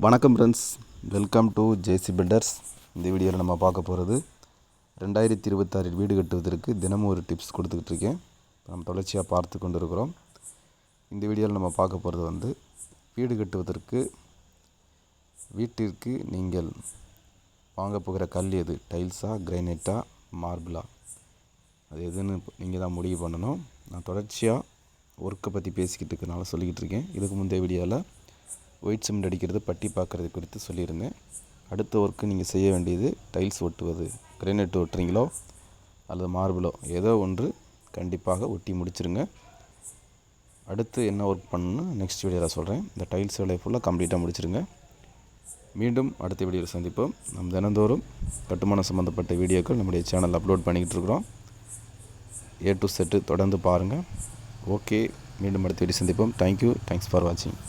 வணக்கம் friends, welcome to JC Builders. இந்த வீடியோவில் நம்ம பார்க்க போகிறது 2026 வீடு கட்டுவதற்கு தினமும் ஒரு டிப்ஸ் கொடுத்துக்கிட்டு இருக்கேன். நம்ம தொடர்ச்சியாக பார்த்து கொண்டு இருக்கிறோம். இந்த வீடியோவில் நம்ம பார்க்க போகிறது வீடு கட்டுவதற்கு வீட்டிற்கு நீங்கள் வாங்க போகிற கல் எது, டைல்ஸா, கிரைனைட்டா, மார்பிளா, அது எதுன்னு நீங்கள் தான் முடிவு பண்ணணும். நான் தொடர்ச்சியாக ஒர்க்கை பற்றி பேசிக்கிட்டு இருக்கனால சொல்லிக்கிட்டு இருக்கேன். இதுக்கு முந்தைய வீடியோவில் ஒயிட் சிமெண்ட் அடிக்கிறது, பட்டி பார்க்குறது குறித்து சொல்லியிருந்தேன். அடுத்த ஒர்க்கு நீங்கள் செய்ய வேண்டியது டைல்ஸ் ஒட்டுவது. கிரைனைட் ஒட்டுறீங்களோ அல்லது மார்பிளோ ஏதோ ஒன்று கண்டிப்பாக ஒட்டி முடிச்சிருங்க. அடுத்து என்ன ஒர்க் பண்ணணும்னு நெக்ஸ்ட் வீடியோவில் சொல்கிறேன். இந்த டைல்ஸ் வேலையை ஃபுல்லாக கம்ப்ளீட்டாக முடிச்சிருங்க. மீண்டும் அடுத்த வீடியோவில் சந்திப்போம். நம்ம தினந்தோறும் கட்டுமானம் சம்மந்தப்பட்ட வீடியோக்கள் நம்முடைய சேனலில் அப்லோட் பண்ணிக்கிட்டு இருக்கிறோம். A to Z தொடர்ந்து பாருங்கள். ஓகே, மீண்டும் அடுத்த வீடியோ சந்திப்போம். தேங்க்யூ, தேங்க்ஸ் ஃபார் வாட்சிங்.